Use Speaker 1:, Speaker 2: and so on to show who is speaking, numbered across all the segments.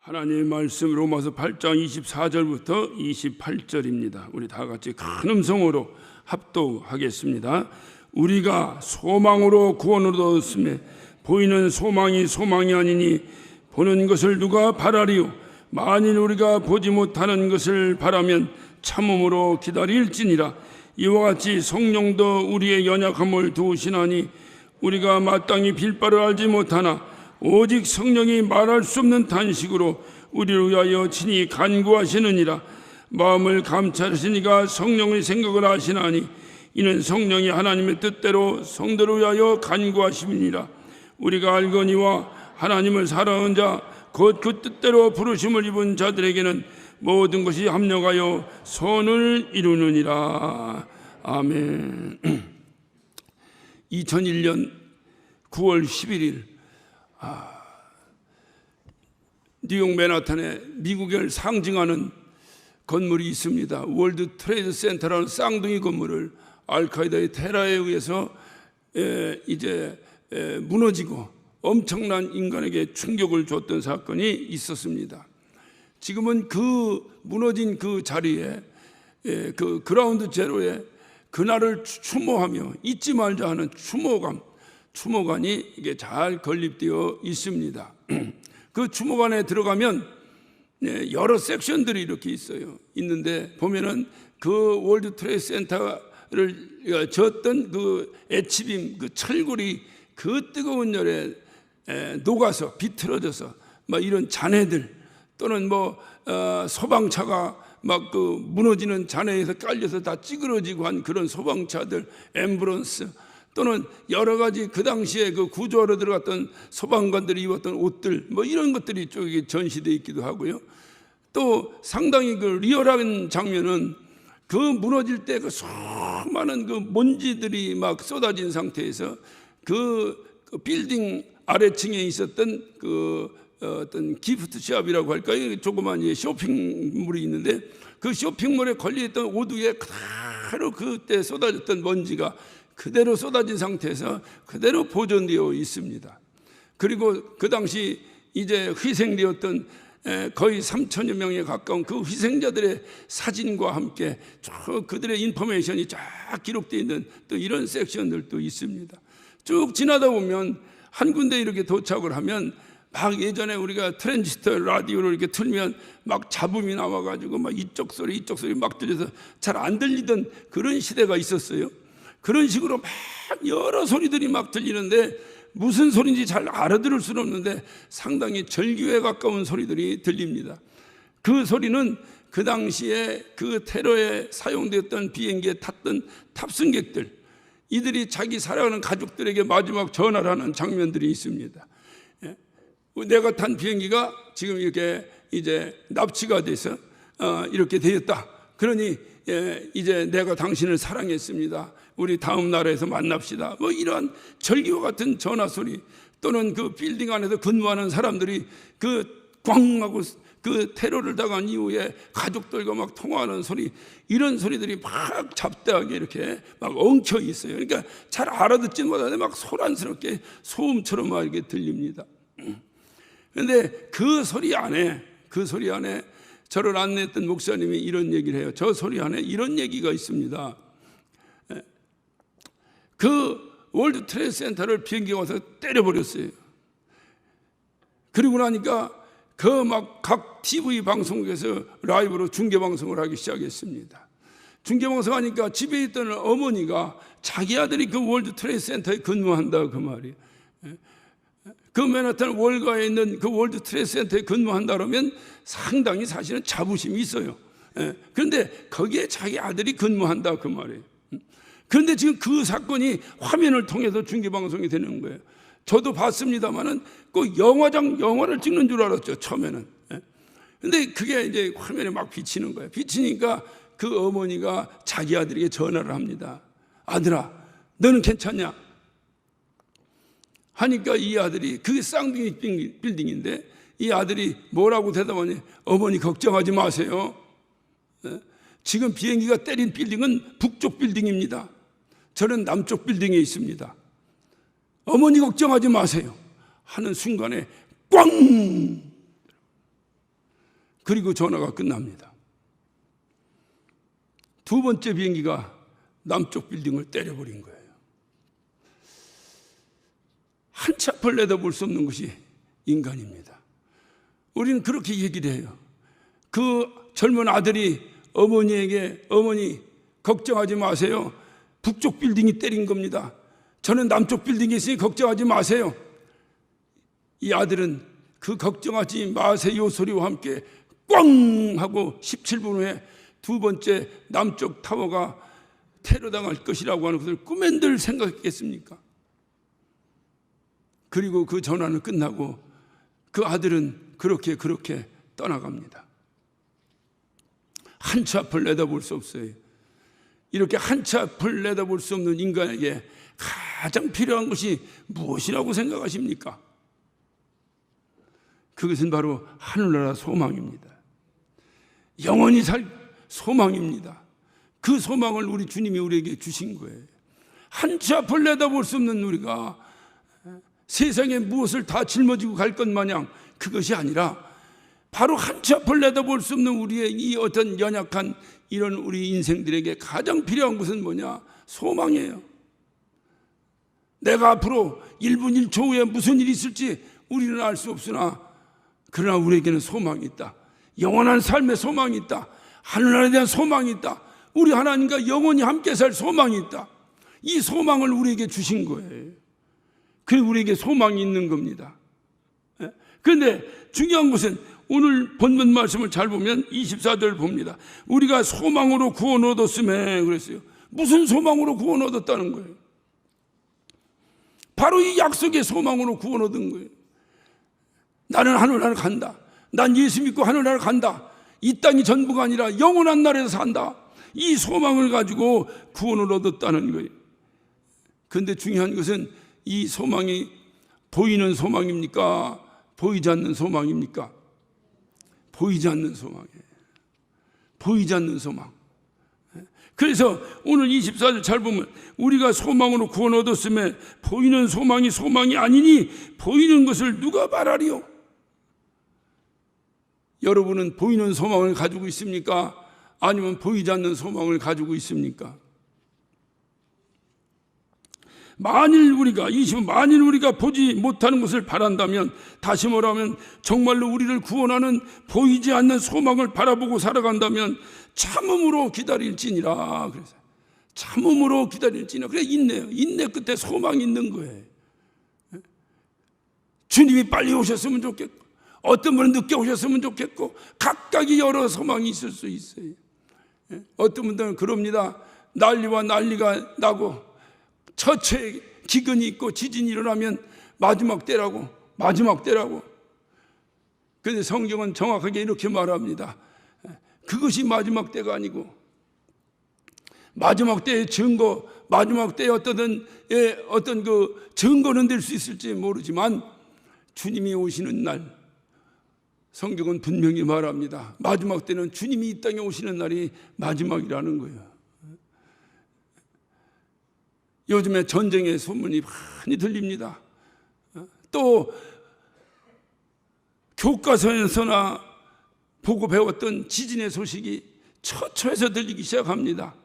Speaker 1: 하나님의 말씀 로마서 8장 24절부터 28절입니다. 우리 다 같이 큰 음성으로 합독하겠습니다. 우리가 소망으로 구원을 얻었음에 보이는 소망이 소망이 아니니 보는 것을 누가 바라리요? 만일 우리가 보지 못하는 것을 바라면 참음으로 기다릴지니라. 이와 같이 성령도 우리의 연약함을 도우시나니 우리가 마땅히 빌 바를 알지 못하나 오직 성령이 말할 수 없는 단식으로 우리를 위하여 친히 간구하시느니라. 마음을 감찰하시니가 성령의 생각을 아시나니 이는 성령이 하나님의 뜻대로 성도를 위하여 간구하심이니라. 우리가 알거니와 하나님을 사랑하는 자 곧 그 뜻대로 부르심을 입은 자들에게는 모든 것이 합력하여 선을 이루느니라. 아멘. 2001년 9월 11일 뉴욕 맨하탄에 미국을 상징하는 건물이 있습니다. 월드 트레이드 센터라는 쌍둥이 건물을 알카이다의 테러에 의해서 무너지고 엄청난 인간에게 충격을 줬던 사건이 있었습니다. 지금은 그 무너진 그 자리에 그 그라운드 제로에 그날을 추모하며 잊지 말자 하는 추모관이 이게 잘 건립되어 있습니다. 그 추모관에 들어가면 여러 섹션들이 이렇게 있는데 보면은 그 월드 트레이드 센터를 졌던 그 H빔 그 철골이 그 뜨거운 열에 녹아서 비틀어져서 막 이런 잔해들 또는 소방차가 막 그 무너지는 잔해에서 깔려서 다 찌그러지고 한 그런 소방차들, 앰뷸런스 또는 여러 가지 그 당시에 그 구조하러 들어갔던 소방관들이 입었던 옷들 이런 것들이 쪽에 전시되어 있기도 하고요. 또 상당히 그 리얼한 장면은 그 무너질 때 그 수많은 그 먼지들이 막 쏟아진 상태에서 그 빌딩 아래층에 있었던 그 어떤 기프트샵이라고 할까요? 조그만 쇼핑몰이 있는데 그 쇼핑몰에 걸려있던 옷 위에 그대로 그때 쏟아졌던 먼지가 그대로 쏟아진 상태에서 그대로 보존되어 있습니다. 그리고 그 당시 이제 희생되었던 거의 3천여 명에 가까운 그 희생자들의 사진과 함께 그들의 인포메이션이 쫙 기록되어 있는 또 이런 섹션들도 있습니다. 쭉 지나다 보면 한 군데 이렇게 도착을 하면 막 예전에 우리가 트랜지스터 라디오를 이렇게 틀면 막 잡음이 나와가지고 막 이쪽 소리 막 들려서 잘 안 들리던 그런 시대가 있었어요. 그런 식으로 막 여러 소리들이 막 들리는데 무슨 소리인지 잘 알아들을 수는 없는데 상당히 절규에 가까운 소리들이 들립니다. 그 소리는 그 당시에 그 테러에 사용되었던 비행기에 탔던 탑승객들, 이들이 자기 사랑하는 가족들에게 마지막 전화를 하는 장면들이 있습니다. 내가 탄 비행기가 지금 이렇게 이제 납치가 돼서 이렇게 되었다. 그러니 이제 내가 당신을 사랑했습니다. 우리 다음 나라에서 만납시다. 이러한 절기와 같은 전화 소리 또는 그 빌딩 안에서 근무하는 사람들이 그 꽝 하고 그 테러를 당한 이후에 가족들과 막 통화하는 소리, 이런 소리들이 막 잡다하게 이렇게 막 엉켜 있어요. 그러니까 잘 알아듣지 못하는데 막 소란스럽게 소음처럼 막 이렇게 들립니다. 그런데 그 소리 안에 저를 안내했던 목사님이 이런 얘기를 해요. 저 소리 안에 이런 얘기가 있습니다. 그 월드 트레이드 센터를 비행기가 와서 때려버렸어요. 그리고 나니까 그 막 각 TV 방송국에서 라이브로 중계방송을 하기 시작했습니다. 중계방송하니까 집에 있던 어머니가 자기 아들이 그 월드 트레이드 센터에 근무한다 그 말이에요. 그 맨하탄 월가에 있는 그 월드 트레이드 센터에 근무한다 그러면 상당히 사실은 자부심이 있어요. 그런데 거기에 자기 아들이 근무한다 그 말이에요. 그런데 지금 그 사건이 화면을 통해서 중계방송이 되는 거예요. 저도 봤습니다만은 꼭 영화를 찍는 줄 알았죠, 처음에는. 근데 그게 이제 화면에 막 비치는 거예요. 비치니까 그 어머니가 자기 아들에게 전화를 합니다. 아들아, 너는 괜찮냐? 하니까 이 아들이, 그게 쌍둥이 빌딩인데 이 아들이 뭐라고 대답하니? 어머니 걱정하지 마세요. 지금 비행기가 때린 빌딩은 북쪽 빌딩입니다. 저는 남쪽 빌딩에 있습니다. 어머니 걱정하지 마세요 하는 순간에 꽝! 그리고 전화가 끝납니다. 두 번째 비행기가 남쪽 빌딩을 때려버린 거예요. 한 치 앞을 내다볼 수 없는 것이 인간입니다. 우리는 그렇게 얘기를 해요. 그 젊은 아들이 어머니에게, 어머니 걱정하지 마세요. 북쪽 빌딩이 때린 겁니다. 저는 남쪽 빌딩에 있으니 걱정하지 마세요. 이 아들은 그 걱정하지 마세요 소리와 함께 꽝 하고 17분 후에 두 번째 남쪽 타워가 테러당할 것이라고 하는 것을 꿈엔들 생각했겠습니까? 그리고 그 전화는 끝나고 그 아들은 그렇게 떠나갑니다. 한 치 앞을 내다볼 수 없어요. 이렇게 한 치 앞을 내다볼 수 없는 인간에게 가장 필요한 것이 무엇이라고 생각하십니까? 그것은 바로 하늘나라 소망입니다. 영원히 살 소망입니다. 그 소망을 우리 주님이 우리에게 주신 거예요. 한 치 앞을 내다볼 수 없는 우리가 세상에 무엇을 다 짊어지고 갈 것 마냥 그것이 아니라 바로 한 치 앞을 내다볼 수 없는 우리의 이 어떤 연약한 이런 우리 인생들에게 가장 필요한 것은 뭐냐? 소망이에요. 내가 앞으로 1분 1초 후에 무슨 일이 있을지 우리는 알 수 없으나 그러나 우리에게는 소망이 있다. 영원한 삶의 소망이 있다. 하늘나라에 대한 소망이 있다. 우리 하나님과 영원히 함께 살 소망이 있다. 이 소망을 우리에게 주신 거예요. 그리고 우리에게 소망이 있는 겁니다. 그런데 중요한 것은 오늘 본문 말씀을 잘 보면 24절 봅니다. 우리가 소망으로 구원 얻었음에 그랬어요. 무슨 소망으로 구원 얻었다는 거예요? 바로 이 약속의 소망으로 구원 얻은 거예요. 나는 하늘나라 간다. 난 예수 믿고 하늘나라 간다. 이 땅이 전부가 아니라 영원한 나라에서 산다. 이 소망을 가지고 구원을 얻었다는 거예요. 그런데 중요한 것은 이 소망이 보이는 소망입니까? 보이지 않는 소망입니까? 보이지 않는 소망이에요. 보이지 않는 소망. 그래서 오늘 24절 잘 보면 우리가 소망으로 구원 얻었음에 보이는 소망이 소망이 아니니 보이는 것을 누가 말하리요? 여러분은 보이는 소망을 가지고 있습니까? 아니면 보이지 않는 소망을 가지고 있습니까? 만일 우리가 보지 못하는 것을 바란다면, 다시 말하면 정말로 우리를 구원하는 보이지 않는 소망을 바라보고 살아간다면 참음으로 기다릴지니라. 그래서 참음으로 기다릴지니라. 그래 인내요. 인내 끝에 소망이 있는 거예요. 주님이 빨리 오셨으면 좋겠고, 어떤 분은 늦게 오셨으면 좋겠고, 각각이 여러 소망이 있을 수 있어요. 어떤 분들은 그럽니다. 난리와 난리가 나고 처처에 기근이 있고 지진이 일어나면 마지막 때라고. 그런데 성경은 정확하게 이렇게 말합니다. 그것이 마지막 때가 아니고 마지막 때의 증거, 마지막 때의 어떤 그 증거는 될 수 있을지 모르지만 주님이 오시는 날, 성경은 분명히 말합니다. 마지막 때는 주님이 이 땅에 오시는 날이 마지막이라는 거예요. 요즘에 전쟁의 소문이 많이 들립니다. 또 교과서에서나 보고 배웠던 지진의 소식이 처처에서 들리기 시작합니다.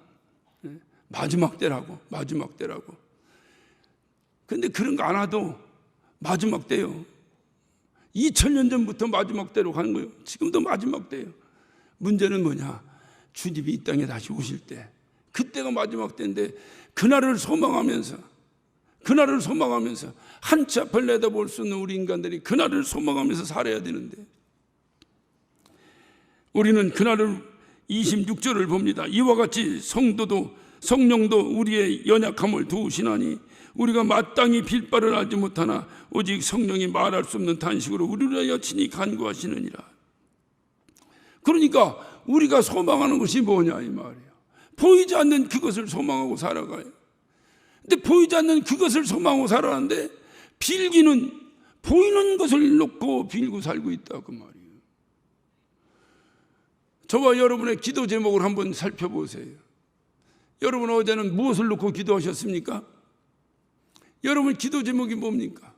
Speaker 1: 마지막 때라고. 그런데 그런 거 안 와도 마지막 때요. 2000년 전부터 마지막 때로 가는 거예요. 지금도 마지막 때예요. 문제는 뭐냐? 주님이 이 땅에 다시 오실 때, 그때가 마지막 때인데 그날을 소망하면서 한 치 앞을 내다볼 수 있는 우리 인간들이 그날을 소망하면서 살아야 되는데, 우리는 그날을 26절을 봅니다. 이와 같이 성령도 우리의 연약함을 도우시나니 우리가 마땅히 빌 바를 알지 못하나 오직 성령이 말할 수 없는 탄식으로 우리를 위하여 친히 간구하시느니라. 그러니까 우리가 소망하는 것이 뭐냐 이 말이에요. 보이지 않는 그것을 소망하고 살아가요. 근데 보이지 않는 그것을 소망하고 살아가는데 빌기는 보이는 것을 놓고 빌고 살고 있다 그 말이에요. 저와 여러분의 기도 제목을 한번 살펴보세요. 여러분 어제는 무엇을 놓고 기도하셨습니까? 여러분 기도 제목이 뭡니까?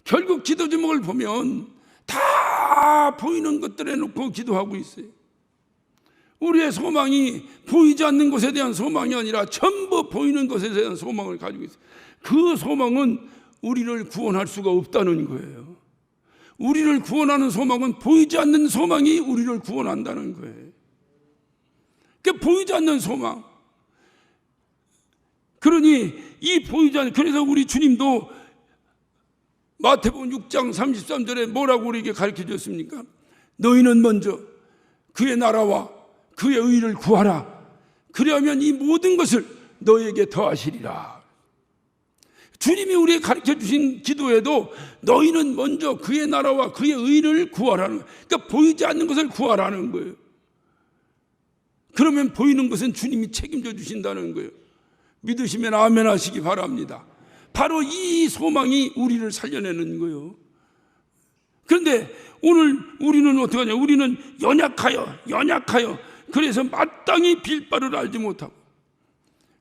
Speaker 1: 결국 기도 제목을 보면 다 다 보이는 것들에 놓고 기도하고 있어요. 우리의 소망이 보이지 않는 것에 대한 소망이 아니라 전부 보이는 것에 대한 소망을 가지고 있어요. 그 소망은 우리를 구원할 수가 없다는 거예요. 우리를 구원하는 소망은 보이지 않는 소망이 우리를 구원한다는 거예요. 그러니까 보이지 않는 소망. 그러니 이 보이지 않는, 그래서 우리 주님도 마태복음 6장 33절에 뭐라고 우리에게 가르쳐 줬습니까? 너희는 먼저 그의 나라와 그의 의를 구하라. 그리하면 이 모든 것을 너희에게 더하시리라. 주님이 우리에게 가르쳐 주신 기도에도 너희는 먼저 그의 나라와 그의 의를 구하라는 거예요. 그러니까 보이지 않는 것을 구하라는 거예요. 그러면 보이는 것은 주님이 책임져 주신다는 거예요. 믿으시면 아멘 하시기 바랍니다. 바로 이 소망이 우리를 살려내는 거예요. 그런데 오늘 우리는 어떻게 하냐? 우리는 연약하여 그래서 마땅히 빌 바를 알지 못하고,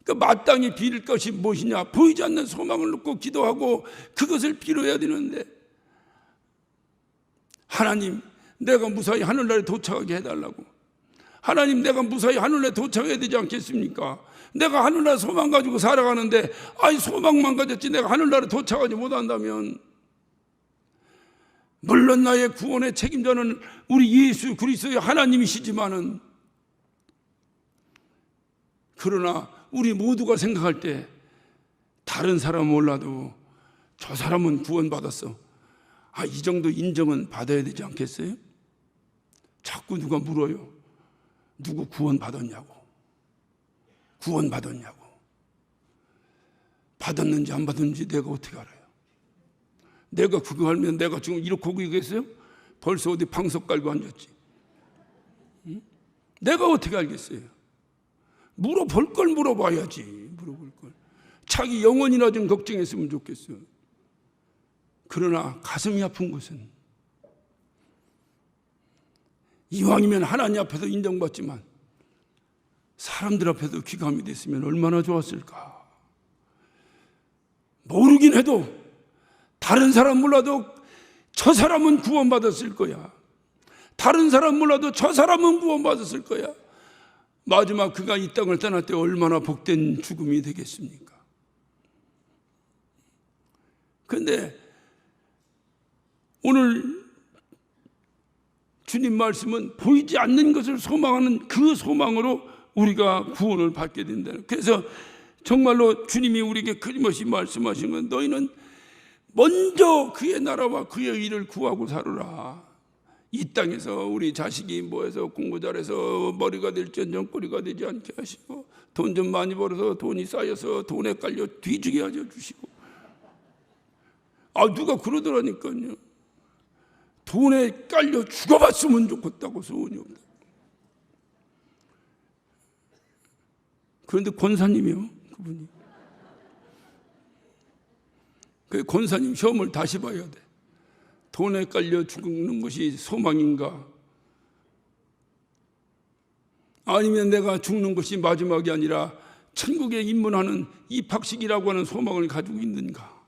Speaker 1: 그 마땅히 빌 것이 무엇이냐? 보이지 않는 소망을 놓고 기도하고 그것을 빌어야 되는데, 하나님 내가 무사히 하늘나라에 도착하게 해달라고. 하나님 내가 무사히 하늘나라에 도착해야 되지 않겠습니까? 내가 하늘나라 소망 가지고 살아가는데 소망만 가졌지 내가 하늘나라에 도착하지 못한다면, 물론 나의 구원의 책임자는 우리 예수 그리스도의 하나님이시지만은, 그러나 우리 모두가 생각할 때 다른 사람은 몰라도 저 사람은 구원받았어, 이 정도 인정은 받아야 되지 않겠어요? 자꾸 누가 물어요. 누구 구원받았냐고. 받았는지 안 받았는지 내가 어떻게 알아요? 내가 그거 알면 내가 지금 이렇게 하고 있겠어요? 벌써 어디 방석 깔고 앉았지. 응? 내가 어떻게 알겠어요? 물어볼 걸 물어봐야지. 물어볼 걸. 자기 영혼이나 좀 걱정했으면 좋겠어요. 그러나 가슴이 아픈 것은, 이왕이면 하나님 앞에서 인정받지만 사람들 앞에도 귀감이 됐으면 얼마나 좋았을까. 모르긴 해도 다른 사람 몰라도 저 사람은 구원받았을 거야. 다른 사람 몰라도 저 사람은 구원받았을 거야. 마지막 그가 이 땅을 떠날 때 얼마나 복된 죽음이 되겠습니까? 그런데 오늘 주님 말씀은 보이지 않는 것을 소망하는 그 소망으로 우리가 구원을 받게 된다는. 그래서 정말로 주님이 우리에게 끊임없이 말씀하신 건, 너희는 먼저 그의 나라와 그의 일을 구하고 살으라. 이 땅에서 우리 자식이 뭐해서 공부 잘해서 머리가 될지언정 꼬리가 되지 않게 하시고, 돈 좀 많이 벌어서 돈이 쌓여서 돈에 깔려 뒤지게 하여 주시고. 누가 그러더라니까요. 돈에 깔려 죽어봤으면 좋겠다고 소원이 없다. 그런데 권사님이요, 그분이. 그 권사님 시험을 다시 봐야 돼. 돈에 깔려 죽는 것이 소망인가? 아니면 내가 죽는 것이 마지막이 아니라 천국에 입문하는 입학식이라고 하는 소망을 가지고 있는가?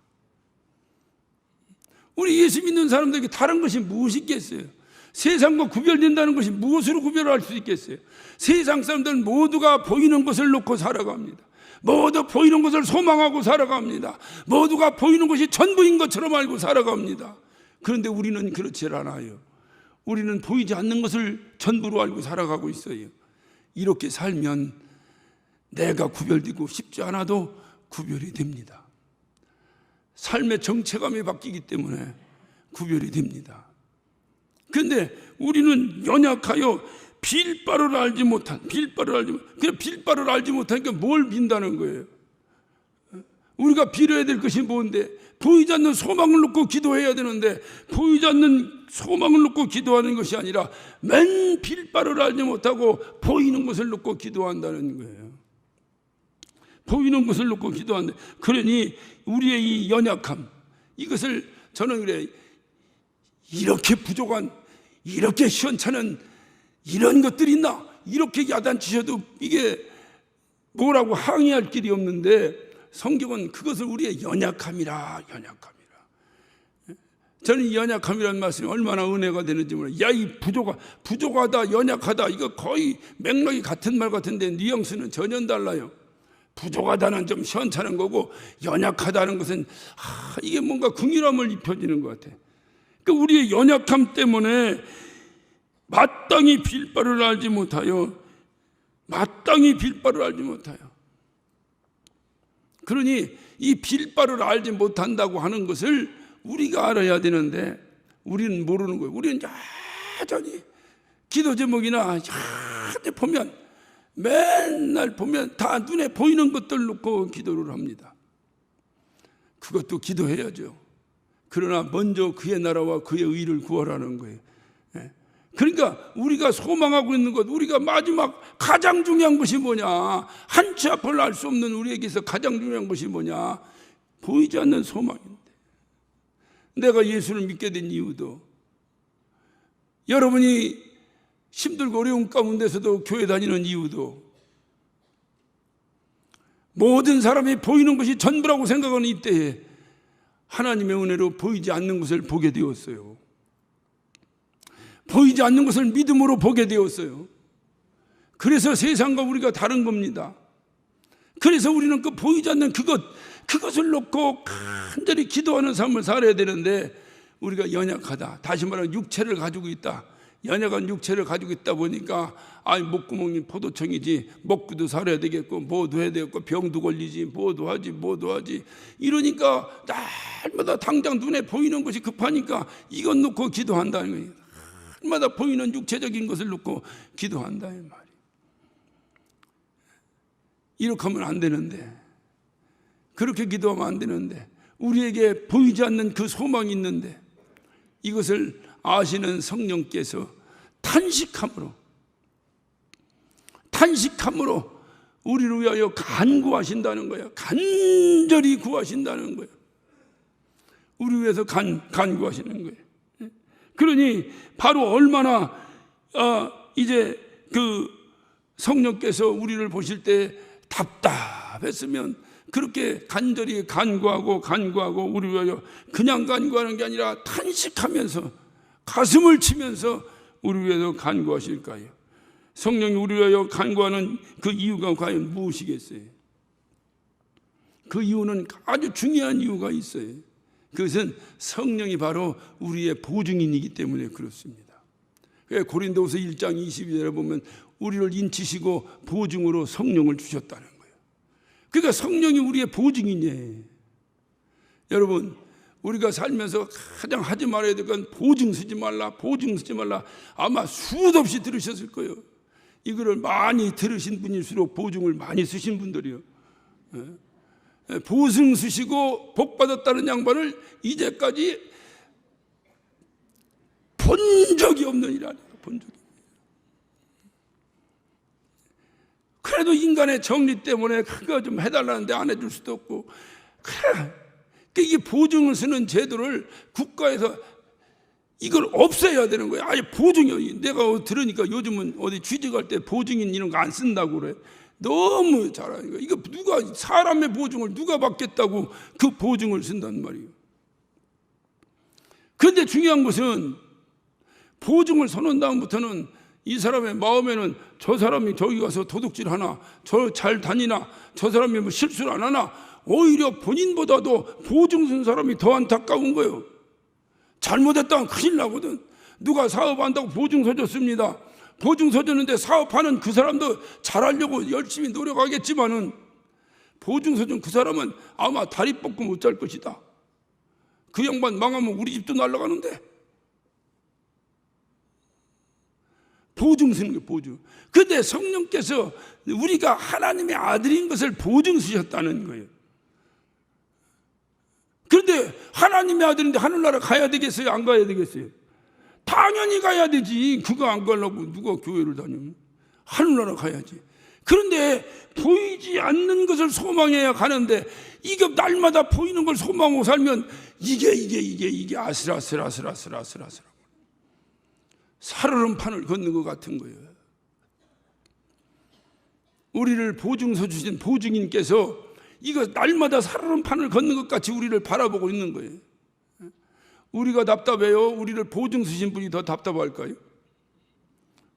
Speaker 1: 우리 예수 믿는 사람들에게 다른 것이 무엇이 있겠어요? 세상과 구별된다는 것이 무엇으로 구별할 수 있겠어요? 세상 사람들은 모두가 보이는 것을 놓고 살아갑니다. 모두 보이는 것을 소망하고 살아갑니다. 모두가 보이는 것이 전부인 것처럼 알고 살아갑니다. 그런데 우리는 그렇지 않아요. 우리는 보이지 않는 것을 전부로 알고 살아가고 있어요. 이렇게 살면 내가 구별되고 싶지 않아도 구별이 됩니다. 삶의 정체감이 바뀌기 때문에 구별이 됩니다. 그런데 우리는 연약하여 빌 바를 알지 못하니까 뭘 빈다는 거예요? 우리가 빌어야 될 것이 뭔데? 보이지 않는 소망을 놓고 기도해야 되는데, 보이지 않는 소망을 놓고 기도하는 것이 아니라 맨 빌 바를 알지 못하고 보이는 것을 놓고 기도한다는 거예요. 보이는 것을 놓고 기도한다. 그러니 우리의 이 연약함, 이것을 저는 그래, 이렇게 부족한, 이렇게 시원찮은 이런 것들이 있나? 이렇게 야단치셔도 이게 뭐라고 항의할 길이 없는데, 성경은 그것을 우리의 연약함이라. 저는 이 연약함이라는 말씀이 얼마나 은혜가 되는지 몰라요. 야, 이 부족하다, 연약하다, 이거 거의 맥락이 같은 말 같은데 뉘앙스는 전혀 달라요. 부족하다는 좀 시원찮은 거고, 연약하다는 것은 이게 뭔가 긍휼함을 입혀지는 것 같아요. 그러니까 우리의 연약함 때문에 마땅히 빌 바를 알지 못하여, 그러니 이 빌 바를 알지 못한다고 하는 것을 우리가 알아야 되는데 우리는 모르는 거예요. 우리는 여전히 기도 제목이나 보면, 맨날 보면 다 눈에 보이는 것들 놓고 기도를 합니다. 그것도 기도해야죠. 그러나 먼저 그의 나라와 그의 의를 구하라는 거예요. 그러니까 우리가 소망하고 있는 것, 우리가 마지막 가장 중요한 것이 뭐냐, 한치 앞을 알 수 없는 우리에게서 가장 중요한 것이 뭐냐, 보이지 않는 소망입니다. 내가 예수를 믿게 된 이유도, 여러분이 힘들고 어려운 가운데서도 교회 다니는 이유도, 모든 사람이 보이는 것이 전부라고 생각하는 이때에 하나님의 은혜로 보이지 않는 것을 보게 되었어요. 보이지 않는 것을 믿음으로 보게 되었어요. 그래서 세상과 우리가 다른 겁니다. 그래서 우리는 그 보이지 않는 그것을 놓고 간절히 기도하는 삶을 살아야 되는데, 우리가 연약하다, 다시 말하면 육체를 가지고 있다, 연약한 육체를 가지고 있다 보니까 목구멍이 포도청이지, 먹고도 살아야 되겠고, 뭐도 해야 되겠고, 병도 걸리지, 뭐도 하지 이러니까 날마다 당장 눈에 보이는 것이 급하니까 이것 놓고 기도한다는 거예요. 날마다 보이는 육체적인 것을 놓고 기도한다 이 말이에요. 이렇게 하면 안 되는데, 그렇게 기도하면 안 되는데, 우리에게 보이지 않는 그 소망이 있는데, 이것을 아시는 성령께서 탄식함으로 우리를 위하여 간구하신다는 거예요. 간절히 구하신다는 거예요. 우리 위해서 간구하시는 거예요. 그러니 바로 얼마나 이제 그 성령께서 우리를 보실 때 답답했으면 그렇게 간절히 간구하고 우리 위하여 그냥 간구하는 게 아니라 탄식하면서 가슴을 치면서 우리 위해서 간구하실까요? 성령이 우리 위하여 간구하는 그 이유가 과연 무엇이겠어요? 그 이유는 아주 중요한 이유가 있어요. 그것은 성령이 바로 우리의 보증인이기 때문에 그렇습니다. 고린도후서 1장 22절에 보면 우리를 인치시고 보증으로 성령을 주셨다는 거예요. 그러니까 성령이 우리의 보증인이에요. 여러분, 우리가 살면서 가장 하지 말아야 될 건 보증 쓰지 말라. 아마 수도 없이 들으셨을 거예요. 이거를 많이 들으신 분일수록 보증을 많이 쓰신 분들이요. 보증 쓰시고 복 받았다는 양반을 이제까지 본 적이 없는 일 아니에요. 본 적이. 그래도 인간의 정리 때문에 그거 좀 해달라는데 안 해줄 수도 없고, 그래. 이게 보증을 쓰는 제도를 국가에서 이걸 없애야 되는 거예요. 아예 보증이, 내가 들으니까 요즘은 어디 취직할 때 보증인 이런 거 안 쓴다고 그래. 너무 잘하는 거예요. 이거 누가, 사람의 보증을 누가 받겠다고 그 보증을 쓴단 말이에요. 그런데 중요한 것은 보증을 서는 다음부터는 이 사람의 마음에는 저 사람이 저기 가서 도둑질 하나, 저 잘 다니나, 저 사람이 뭐 실수를 안 하나, 오히려 본인보다도 보증 쓴 사람이 더 안타까운 거예요. 잘못했다면 큰일 나거든. 누가 사업한다고 보증서 줬습니다. 보증서 줬는데 사업하는 그 사람도 잘하려고 열심히 노력하겠지만은 보증서 준 그 사람은 아마 다리 뻗고 못 잘 것이다. 그 양반 망하면 우리 집도 날아가는데. 보증 쓰는 게 보증. 근데 성령께서 우리가 하나님의 아들인 것을 보증 쓰셨다는 거예요. 그런데 하나님의 아들인데 하늘나라 가야 되겠어요? 안 가야 되겠어요? 당연히 가야 되지. 그거 안 가려고 누가 교회를 다니면. 하늘나라 가야지. 그런데 보이지 않는 것을 소망해야 가는데, 이게 날마다 보이는 걸 소망하고 살면 이게 아슬아슬 살얼음 판을 걷는 것 같은 거예요. 우리를 보증서 주신 보증인께서 이거 날마다 살얼음 판을 걷는 것 같이 우리를 바라보고 있는 거예요. 우리가 답답해요? 우리를 보증 쓰신 분이 더 답답할까요?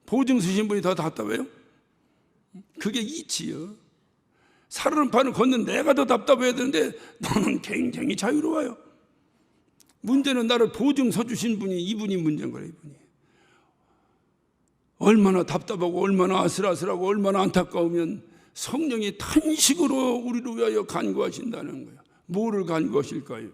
Speaker 1: 보증 쓰신 분이 더 답답해요? 그게 이치요. 살얼음판을 걷는 내가 더 답답해야 되는데 너는 굉장히 자유로워요. 문제는 나를 보증 서주신 분이, 이분이 문제인 거예요. 이분이 얼마나 답답하고 얼마나 아슬아슬하고 얼마나 안타까우면 성령이 탄식으로 우리를 위하여 간구하신다는 거예요. 뭐를 간구하실까요?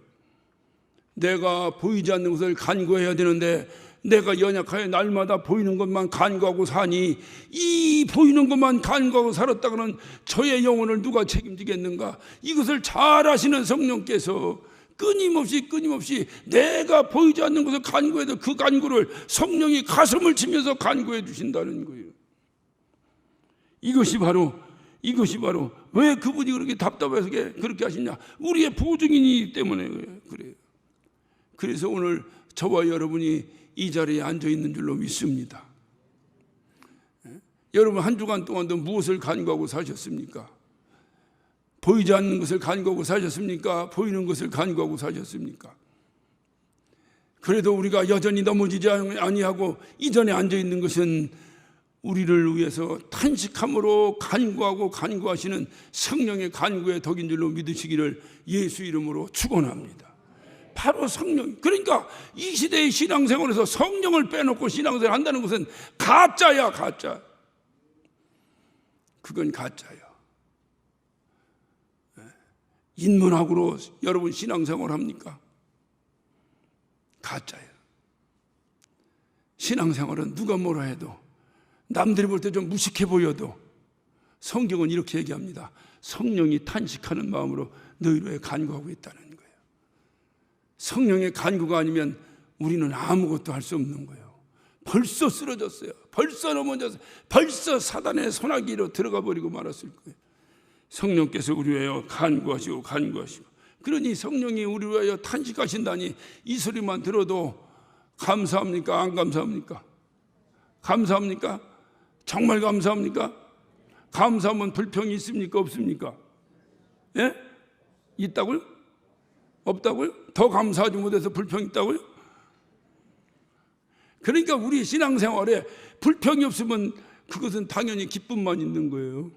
Speaker 1: 내가 보이지 않는 것을 간구해야 되는데 내가 연약하여 날마다 보이는 것만 간구하고 사니 이 보이는 것만 간구하고 살았다가는 저의 영혼을 누가 책임지겠는가? 이것을 잘 아시는 성령께서 끊임없이 내가 보이지 않는 것을 간구해도 그 간구를 성령이 가슴을 치면서 간구해 주신다는 거예요. 이것이 바로 왜 그분이 그렇게 답답해서 그렇게 하시냐? 우리의 보증이기 때문에 그래요. 그래서 오늘 저와 여러분이 이 자리에 앉아 있는 줄로 믿습니다. 여러분 한 주간 동안도 무엇을 간구하고 사셨습니까? 보이지 않는 것을 간구하고 사셨습니까? 보이는 것을 간구하고 사셨습니까? 그래도 우리가 여전히 넘어지지 아니하고 이 자리에 앉아 있는 것은 우리를 위해서 탄식함으로 간구하시는 성령의 간구의 덕인 줄로 믿으시기를 예수 이름으로 축원합니다. 바로 성령. 그러니까 이 시대의 신앙생활에서 성령을 빼놓고 신앙생활을 한다는 것은 가짜야, 가짜. 그건 가짜야. 인문학으로 여러분 신앙생활을 합니까? 가짜예요. 신앙생활은 누가 뭐라 해도 남들이 볼 때 좀 무식해 보여도 성경은 이렇게 얘기합니다. 성령이 탄식하는 마음으로 너희를 간구하고 있다는 거예요. 성령의 간구가 아니면 우리는 아무것도 할 수 없는 거예요. 벌써 쓰러졌어요. 벌써 넘어졌어요. 벌써 사단의 소나기로 들어가 버리고 말았을 거예요. 성령께서 우리 위하여 간구하시고 그러니 성령이 우리 위하여 탄식하신다니 이 소리만 들어도 감사합니까? 안 감사합니까? 감사합니까? 정말 감사합니까? 감사하면 불평이 있습니까? 없습니까? 예? 있다고요? 없다고요? 더 감사하지 못해서 불평이 있다고요? 그러니까 우리 신앙생활에 불평이 없으면 그것은 당연히 기쁨만 있는 거예요.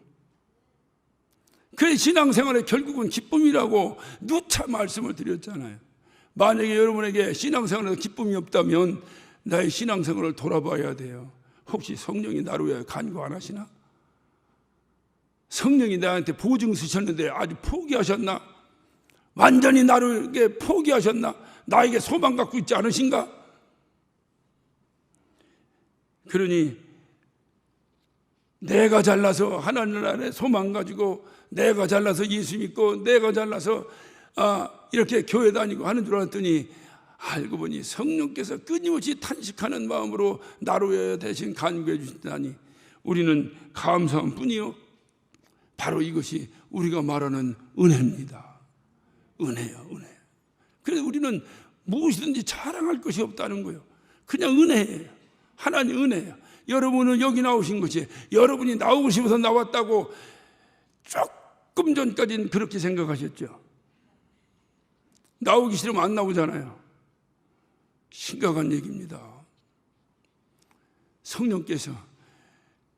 Speaker 1: 그래 신앙생활의 결국은 기쁨이라고 누차 말씀을 드렸잖아요. 만약에 여러분에게 신앙생활에서 기쁨이 없다면 나의 신앙생활을 돌아봐야 돼요. 혹시 성령이 나를 위하여 간구 안 하시나? 성령이 나한테 보증 쓰셨는데 아주 포기하셨나? 완전히 나를 포기하셨나? 나에게 소망 갖고 있지 않으신가? 그러니 내가 잘나서 하나님 나라에 소망 가지고 내가 잘나서 예수 믿고 내가 잘나서 이렇게 교회 다니고 하는 줄 알았더니 알고 보니 성령께서 끊임없이 탄식하는 마음으로 나로 위하여 대신 간구해 주신다니 우리는 감사한 뿐이요. 바로 이것이 우리가 말하는 은혜입니다. 은혜요, 은혜. 그래서 우리는 무엇이든지 자랑할 것이 없다는 거예요. 그냥 은혜예요. 하나님 은혜예요. 여러분은 여기 나오신 것이 여러분이 나오고 싶어서 나왔다고 조금 전까지는 그렇게 생각하셨죠. 나오기 싫으면 안 나오잖아요. 심각한 얘기입니다. 성령께서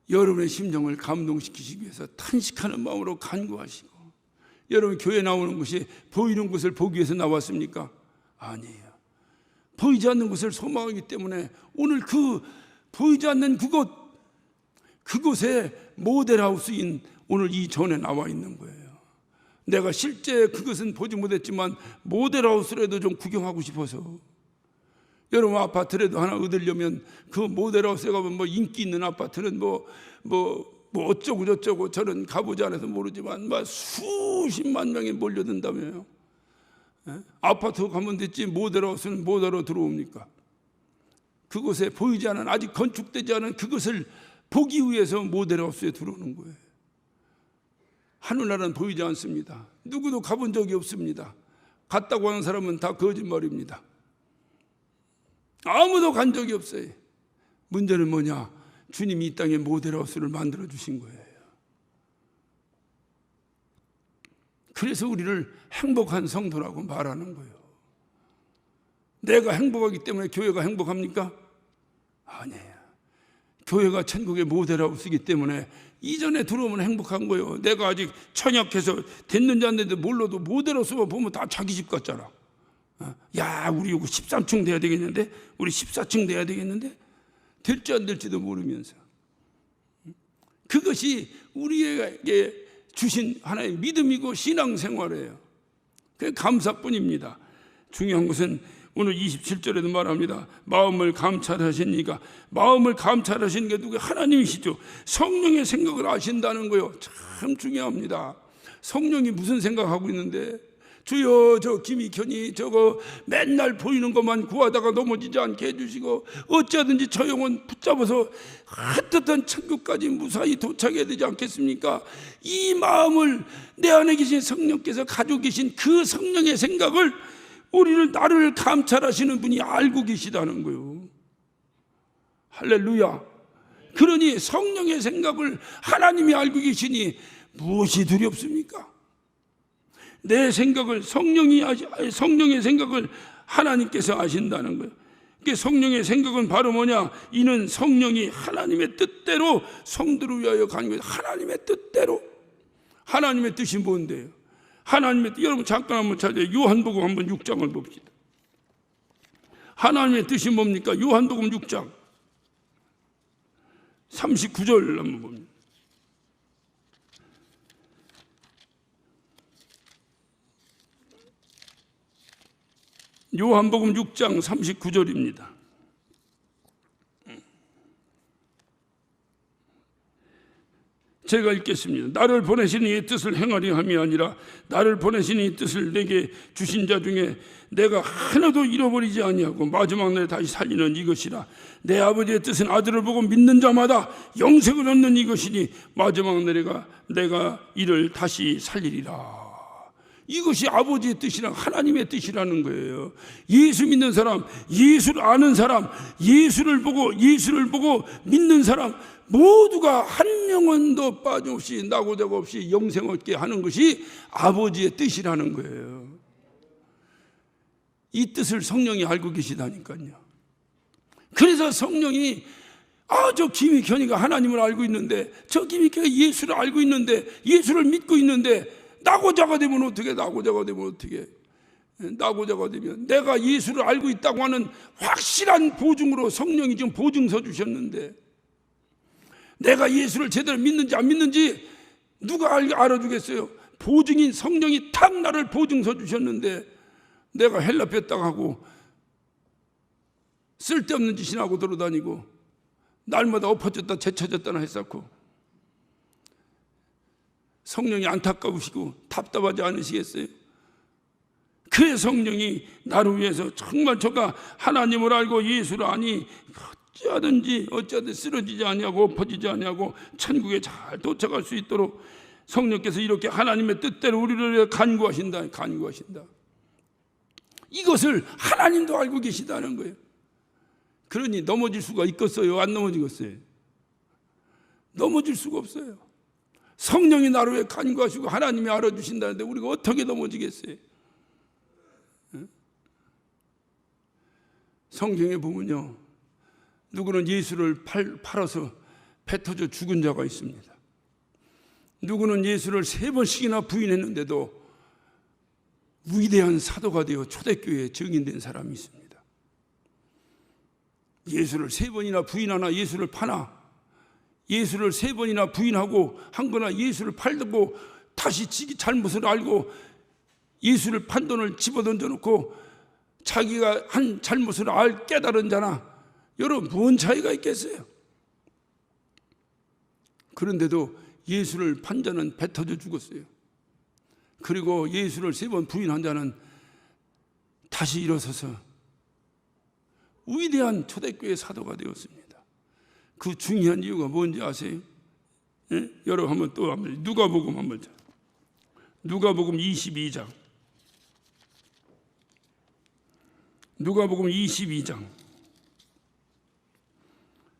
Speaker 1: 여러분의 심정을 감동시키시기 위해서 탄식하는 마음으로 간구하시고 여러분 교회 나오는 것이 보이는 것을 보기 위해서 나왔습니까? 아니에요. 보이지 않는 것을 소망하기 때문에 오늘 그 보이지 않는 그곳에 모델하우스인 오늘 이 전에 나와 있는 거예요. 내가 실제 그것은 보지 못했지만 모델하우스라도 좀 구경하고 싶어서 여러분 아파트라도 하나 얻으려면 그 모델하우스에 가면 뭐 인기 있는 아파트는 뭐 어쩌고 저쩌고 저는 가보지 않아서 모르지만 막 수십만 명이 몰려든다며요. 아파트 가면 됐지 모델하우스는 뭐하러 들어옵니까? 그곳에 보이지 않은 아직 건축되지 않은 그것을 보기 위해서 모델하우스에 들어오는 거예요. 하늘나라는 보이지 않습니다. 누구도 가본 적이 없습니다. 갔다고 하는 사람은 다 거짓말입니다. 아무도 간 적이 없어요. 문제는 뭐냐? 주님이 이 땅에 모델하우스를 만들어 주신 거예요. 그래서 우리를 행복한 성도라고 말하는 거예요. 내가 행복하기 때문에 교회가 행복합니까? 아니에요. 교회가 천국의 모델하고 쓰기 때문에 이전에 들어오면 행복한 거예요. 내가 아직 천약해서 됐는지 안 됐는지 몰라도 모델로서 보면 다 자기 집 같잖아. 야, 우리 이거 13층 돼야 되겠는데, 우리 14층 돼야 되겠는데, 될지 안 될지도 모르면서. 그것이 우리에게 주신 하나의 믿음이고 신앙생활이에요. 그게 감사뿐입니다. 중요한 것은 오늘 27절에도 말합니다. 마음을 감찰하시니까, 마음을 감찰하시는 게 누구? 하나님이시죠. 성령의 생각을 아신다는 거요. 참 중요합니다. 성령이 무슨 생각하고 있는데, 주여 저 김익현이 저거 맨날 보이는 것만 구하다가 넘어지지 않게 해주시고, 어찌하든지 저 영혼 붙잡아서 핫뜻한 천국까지 무사히 도착해야 되지 않겠습니까? 이 마음을 내 안에 계신 성령께서 가지고 계신 그 성령의 생각을 나를 감찰하시는 분이 알고 계시다는 거예요. 할렐루야. 그러니 성령의 생각을 하나님이 알고 계시니 무엇이 두렵습니까? 내 생각을 성령의 생각을 하나님께서 아신다는 거예요. 성령의 생각은 바로 뭐냐? 이는 성령이 하나님의 뜻대로 성도를 위하여 가는 거예요. 하나님의 뜻대로. 하나님의 뜻이 뭔데요? 하나님의 뜻, 여러분 잠깐 한번 찾아요. 요한복음 한번 6장을 봅시다. 하나님의 뜻이 뭡니까? 요한복음 6장 39절 한번 봅니다. 요한복음 6장 39절입니다. 제가 읽겠습니다. 나를 보내신 이의 뜻을 행하려 함이 아니라 나를 보내신 이의 뜻을 내게 주신 자 중에 내가 하나도 잃어버리지 아니하고 마지막 날에 다시 살리는 이것이라. 내 아버지의 뜻은 아들을 보고 믿는 자마다 영생을 얻는 이것이니 마지막 날에 내가 이를 다시 살리리라. 이것이 아버지의 뜻이랑 하나님의 뜻이라는 거예요. 예수 믿는 사람, 예수를 아는 사람, 예수를 보고 믿는 사람 모두가 한 영혼도 빠짐없이 나고자고 없이 영생 얻게 하는 것이 아버지의 뜻이라는 거예요. 이 뜻을 성령이 알고 계시다니까요. 그래서 성령이 저 김익현이가 하나님을 알고 있는데, 저 김익현이 예수를 알고 있는데, 예수를 믿고 있는데 나고자가 되면 어떻게? 나고자가 되면 내가 예수를 알고 있다고 하는 확실한 보증으로 성령이 지금 보증서 주셨는데, 내가 예수를 제대로 믿는지 안 믿는지 누가 알아주겠어요? 보증인 성령이 탁 나를 보증서 주셨는데 내가 헬라 뺐다고 하고 쓸데없는 짓이나 하고 돌아다니고 날마다 엎어졌다 제쳐졌다나 했었고, 성령이 안타까우시고 답답하지 않으시겠어요? 그 성령이 나를 위해서 정말 저가 하나님을 알고 예수를 아니 어찌하든 쓰러지지 아니하고 엎어지지 아니하고 천국에 잘 도착할 수 있도록 성령께서 이렇게 하나님의 뜻대로 우리를 위해 간구하신다. 이것을 하나님도 알고 계시다는 거예요. 그러니 넘어질 수가 있겠어요? 안 넘어지겠어요? 넘어질 수가 없어요. 성령이 나를 위해 간구하시고 하나님이 알아주신다는데 우리가 어떻게 넘어지겠어요? 성경에 보면요, 누구는 예수를 팔아서 배 터져 죽은 자가 있습니다. 누구는 예수를 3번씩이나 부인했는데도 위대한 사도가 되어 초대교회에 증인된 사람이 있습니다. 예수를 3번이나 부인하나 예수를 파나, 예수를 3번이나 부인하고 한 거나 예수를 팔고 다시 지기 잘못을 알고 예수를 판 돈을 집어던져 놓고 자기가 한 잘못을 깨달은 자나, 여러분 뭔 차이가 있겠어요? 그런데도 예수를 판 자는 배 터져 죽었어요. 그리고 예수를 3번 부인한 자는 다시 일어서서 위대한 초대교회 사도가 되었습니다. 그 중요한 이유가 뭔지 아세요? 예? 여러분 한번 누가복음 한번 자. 누가복음 22장. 누가복음 22장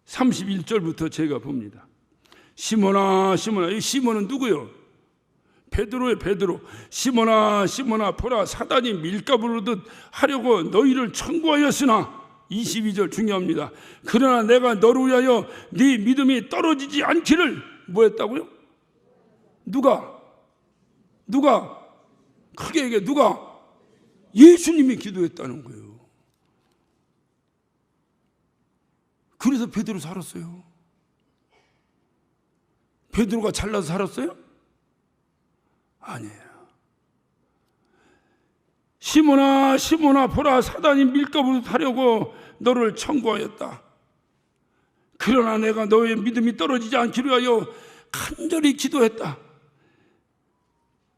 Speaker 1: 31절부터 제가 봅니다. 시몬아, 시몬아. 이 시몬은 누구요? 베드로의 베드로, 시몬아 시몬아 보라, 사단이 밀가부를 듯 하려고 너희를 청구하였으나, 22절 중요합니다. 그러나 내가 너를 위하여 네 믿음이 떨어지지 않기를 뭐 했다고요? 누가? 크게 얘기해. 누가? 예수님이 기도했다는 거예요. 그래서 베드로 살았어요. 베드로가 잘나서 살았어요? 아니에요. 시몬아 시몬아 보라, 사단이 밀가부를 타려고 너를 청구하였다. 그러나 내가 너의 믿음이 떨어지지 않기를 위하여 간절히 기도했다.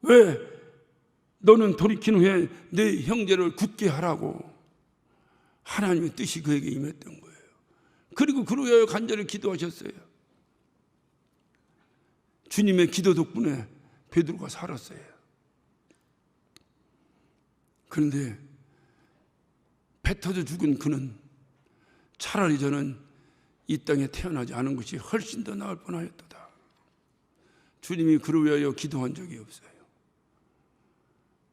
Speaker 1: 왜? 너는 돌이킨 후에 내 형제를 굳게 하라고 하나님의 뜻이 그에게 임했던 거예요. 그리고 그로 위하여 간절히 기도하셨어요. 주님의 기도 덕분에 베드로가 살았어요. 그런데 배 터져 죽은 그는 차라리 저는 이 땅에 태어나지 않은 것이 훨씬 더 나을 뻔하였도다. 주님이 그를 위하여 기도한 적이 없어요.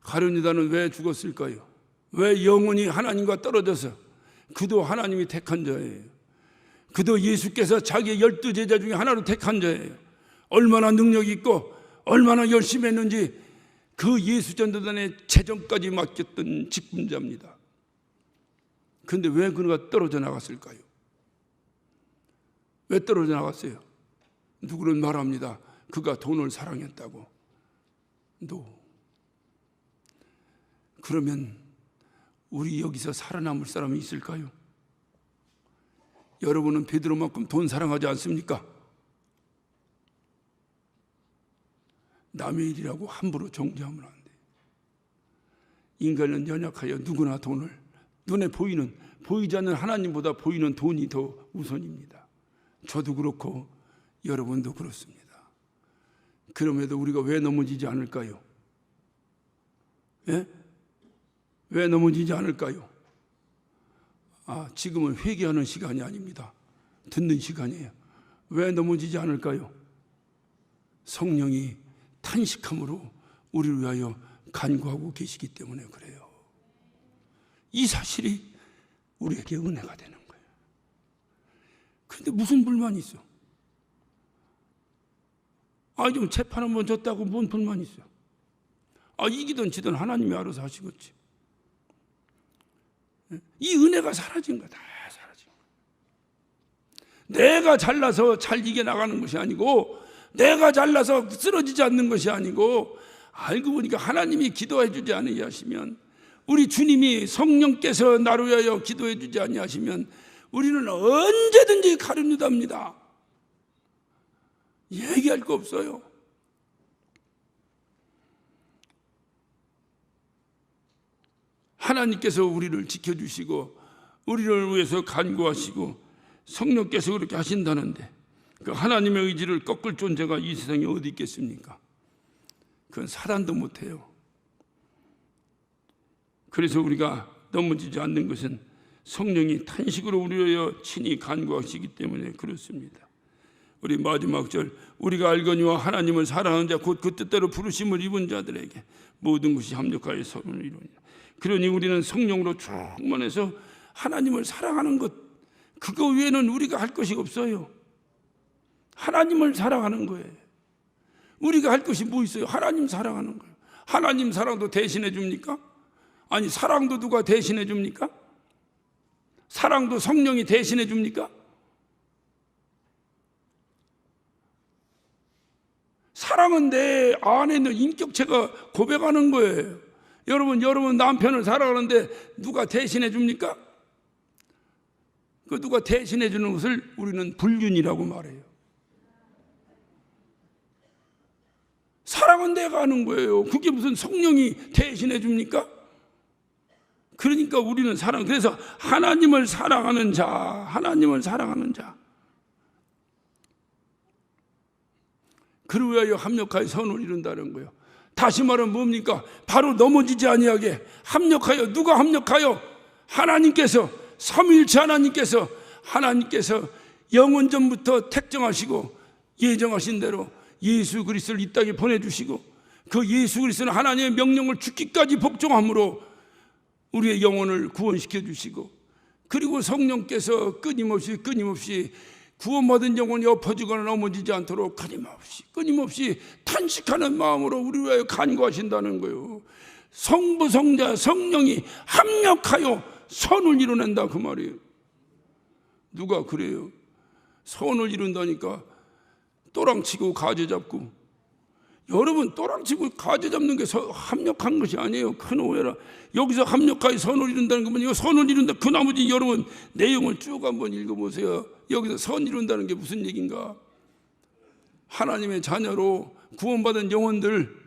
Speaker 1: 가룟 유다는 왜 죽었을까요? 왜 영원히 하나님과 떨어져서? 그도 하나님이 택한 자예요. 그도 예수께서 자기의 12제자 중에 하나로 택한 자예요. 얼마나 능력이 있고 얼마나 열심히 했는지 그 예수 전도단의 재정까지 맡겼던 직분자입니다. 그런데 왜 그가 떨어져 나갔을까요? 왜 떨어져 나갔어요? 누구는 말합니다. 그가 돈을 사랑했다고. 그러면 우리 여기서 살아남을 사람이 있을까요? 여러분은 베드로만큼 돈 사랑하지 않습니까? 남의 일이라고 함부로 정죄하면 안 돼. 인간은 연약하여 누구나 돈을, 눈에 보이지 않는 하나님보다 보이는 돈이 더 우선입니다. 저도 그렇고 여러분도 그렇습니다. 그럼에도 우리가 왜 넘어지지 않을까요? 예? 왜 넘어지지 않을까요? 지금은 회개하는 시간이 아닙니다. 듣는 시간이에요. 왜 넘어지지 않을까요? 성령이 탄식함으로 우리를 위하여 간구하고 계시기 때문에 그래요. 이 사실이 우리에게 은혜가 되는 거예요. 그런데 무슨 불만이 있어? 좀 재판 한번 졌다고 뭔 불만이 있어? 이기든 지든 하나님이 알아서 하시겠지. 이 은혜가 사라진 거야. 다 사라진 거야. 내가 잘나서 잘 이겨나가는 것이 아니고, 내가 잘나서 쓰러지지 않는 것이 아니고, 알고 보니까 하나님이 기도해 주지 아니하시면, 우리 주님이 성령께서 나를 위하여 기도해 주지 아니하시면 우리는 언제든지 가룟 유다입니다. 얘기할 거 없어요. 하나님께서 우리를 지켜주시고 우리를 위해서 간구하시고 성령께서 그렇게 하신다는데, 그 하나님의 의지를 꺾을 존재가 이 세상에 어디 있겠습니까? 그건 사단도 못해요. 그래서 우리가 넘어지지 않는 것은 성령이 탄식으로 우리를 위하여 친히 간구하시기 때문에 그렇습니다. 우리 마지막 절, 우리가 알거니와 하나님을 사랑하는 자 곧 그 뜻대로 부르심을 입은 자들에게 모든 것이 합력하여 선을 이루니라. 그러니 우리는 성령으로 충만해서 하나님을 사랑하는 것, 그거 외에는 우리가 할 것이 없어요. 하나님을 사랑하는 거예요. 우리가 할 것이 뭐 있어요? 하나님 사랑하는 거예요. 하나님 사랑도 대신해 줍니까? 아니, 사랑도 누가 대신해 줍니까? 사랑도 성령이 대신해 줍니까? 사랑은 내 안에 있는 인격체가 고백하는 거예요. 여러분 남편을 사랑하는데 누가 대신해 줍니까? 그 누가 대신해 주는 것을 우리는 불륜이라고 말해요. 사랑은 내가 하는 거예요. 그게 무슨 성령이 대신해 줍니까? 그러니까 우리는 그래서 하나님을 사랑하는 자, 그를 위하여 합력하여 선을 이룬다는 거예요. 다시 말하면 뭡니까? 바로 넘어지지 아니하게 합력하여, 누가 합력하여? 하나님께서, 삼위일체 하나님께서 영원 전부터 택정하시고 예정하신 대로 예수 그리스도를 이 땅에 보내주시고, 그 예수 그리스도는 하나님의 명령을 죽기까지 복종함으로 우리의 영혼을 구원시켜 주시고, 그리고 성령께서 끊임없이 구원받은 영혼이 엎어지거나 넘어지지 않도록 끊임없이 탄식하는 마음으로 우리를 위하여 간구하신다는 거예요. 성부, 성자, 성령이 합력하여 선을 이루낸다 그 말이에요. 누가 그래요? 선을 이룬다니까 또랑치고 가지 잡고. 여러분, 또랑치고 가지 잡는 게 합력한 것이 아니에요. 큰 오해라. 여기서 합력하여 선을 이룬다는 거면 이거 선을 이룬다. 그 나머지 여러분 내용을 쭉 한번 읽어보세요. 여기서 선 이룬다는 게 무슨 얘기인가? 하나님의 자녀로 구원받은 영혼들,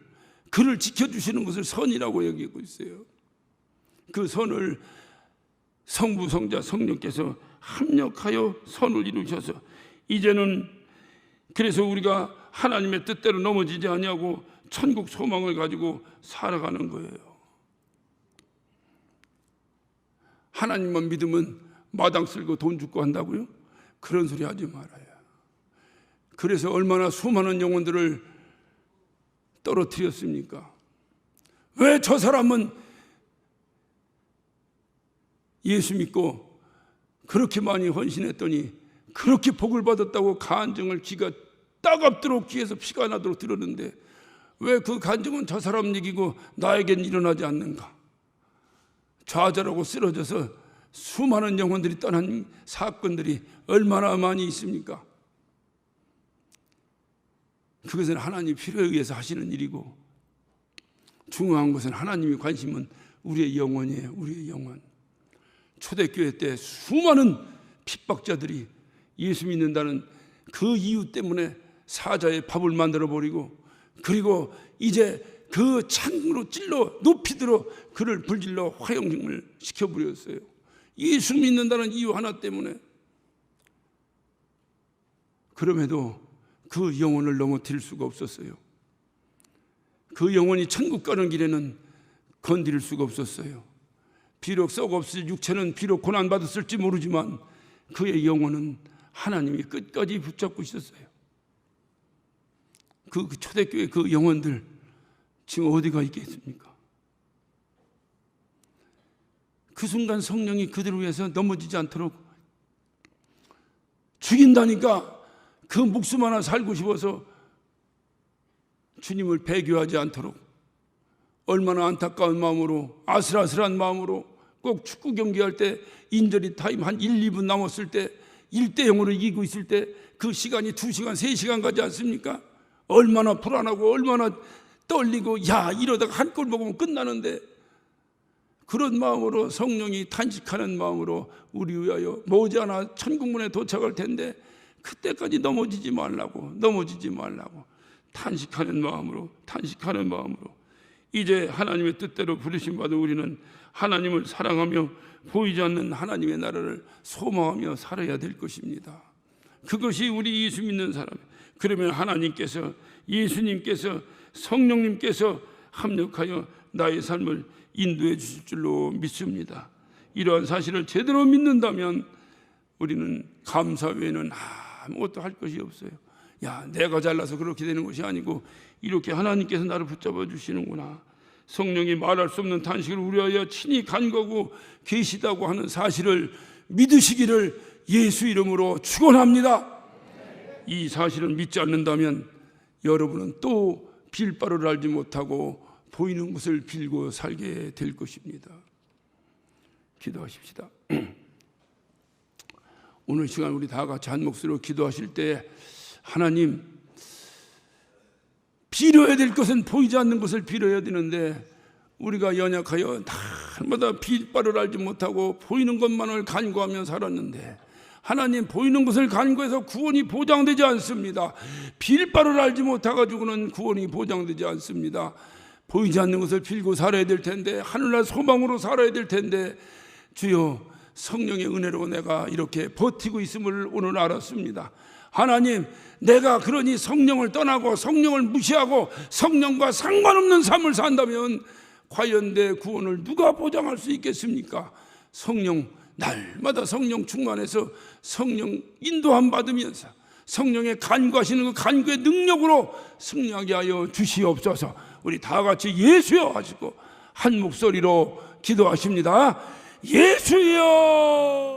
Speaker 1: 그를 지켜주시는 것을 선이라고 여기고 있어요. 그 선을 성부, 성자, 성령께서 합력하여 선을 이루셔서 이제는, 그래서 우리가 하나님의 뜻대로 넘어지지 아니하고 천국 소망을 가지고 살아가는 거예요. 하나님만 믿으면 마당 쓸고 돈 줍고 한다고요? 그런 소리 하지 말아요. 그래서 얼마나 수많은 영혼들을 떨어뜨렸습니까? 왜 저 사람은 예수 믿고 그렇게 많이 헌신했더니 그렇게 복을 받았다고 간증을 귀가 따갑도록 귀에서 피가 나도록 들었는데 왜 그 간증은 저 사람 얘기고 나에겐 일어나지 않는가? 좌절하고 쓰러져서 수많은 영혼들이 떠난 사건들이 얼마나 많이 있습니까? 그것은 하나님 필요에 의해서 하시는 일이고, 중요한 것은 하나님의 관심은 우리의 영혼이에요. 우리의 영혼. 초대교회 때 수많은 핍박자들이 예수 믿는다는 그 이유 때문에 사자의 밥을 만들어 버리고, 그리고 이제 그 창으로 찔러 높이 들어 그를 불질러 화형을 시켜버렸어요. 예수 믿는다는 이유 하나 때문에. 그럼에도 그 영혼을 넘어뜨릴 수가 없었어요. 그 영혼이 천국 가는 길에는 건드릴 수가 없었어요. 비록 썩 없을 육체는 비록 고난받았을지 모르지만 그의 영혼은 하나님이 끝까지 붙잡고 있었어요. 그 초대교회 그 영혼들 지금 어디가 있겠습니까? 그 순간 성령이 그들을 위해서 넘어지지 않도록 죽인다니까 그 목숨 하나 살고 싶어서 주님을 배교하지 않도록 얼마나 안타까운 마음으로, 아슬아슬한 마음으로, 꼭 축구 경기할 때 인저리 타임 한 1, 2분 남았을 때 1대0으로 이기고 있을 때 그 시간이 2시간, 3시간 가지 않습니까? 얼마나 불안하고 얼마나 떨리고, 야 이러다가 한 골 먹으면 끝나는데, 그런 마음으로 성령이 탄식하는 마음으로 우리 위하여 머지않아 천국문에 도착할 텐데 그때까지 넘어지지 말라고 탄식하는 마음으로 이제 하나님의 뜻대로 부르심 받은 우리는 하나님을 사랑하며 보이지 않는 하나님의 나라를 소망하며 살아야 될 것입니다. 그것이 우리 예수 믿는 사람. 그러면 하나님께서, 예수님께서, 성령님께서 합력하여 나의 삶을 인도해 주실 줄로 믿습니다. 이러한 사실을 제대로 믿는다면 우리는 감사 외에는 아무것도 할 것이 없어요. 야, 내가 잘나서 그렇게 되는 것이 아니고 이렇게 하나님께서 나를 붙잡아 주시는구나. 성령이 말할 수 없는 탄식을 우리하여 친히 간구하고 계시다고 하는 사실을 믿으시기를 예수 이름으로 축원합니다. 이 사실을 믿지 않는다면 여러분은 또 빌 바를 알지 못하고 보이는 것을 빌고 살게 될 것입니다. 기도하십시다. 오늘 시간 우리 다 같이 한 목소리로 기도하실 때, 하나님, 빌어야 될 것은 보이지 않는 것을 빌어야 되는데 우리가 연약하여 날마다 빌 바를 알지 못하고 보이는 것만을 간구하며 살았는데, 하나님, 보이는 것을 간구해서 구원이 보장되지 않습니다. 빌 바를 알지 못해가지고는 구원이 보장되지 않습니다. 보이지 않는 것을 빌고 살아야 될 텐데, 하늘날 소망으로 살아야 될 텐데, 주여, 성령의 은혜로 내가 이렇게 버티고 있음을 오늘 알았습니다. 하나님, 내가 그러니 성령을 떠나고 성령을 무시하고 성령과 상관없는 삶을 산다면 과연 내 구원을 누가 보장할 수 있겠습니까? 성령, 날마다 성령 충만해서 성령 인도함 받으면서 성령의 간구하시는 그 간구의 능력으로 승리하게 하여 주시옵소서. 우리 다 같이 예수여 하시고 한 목소리로 기도하십니다. 예수여.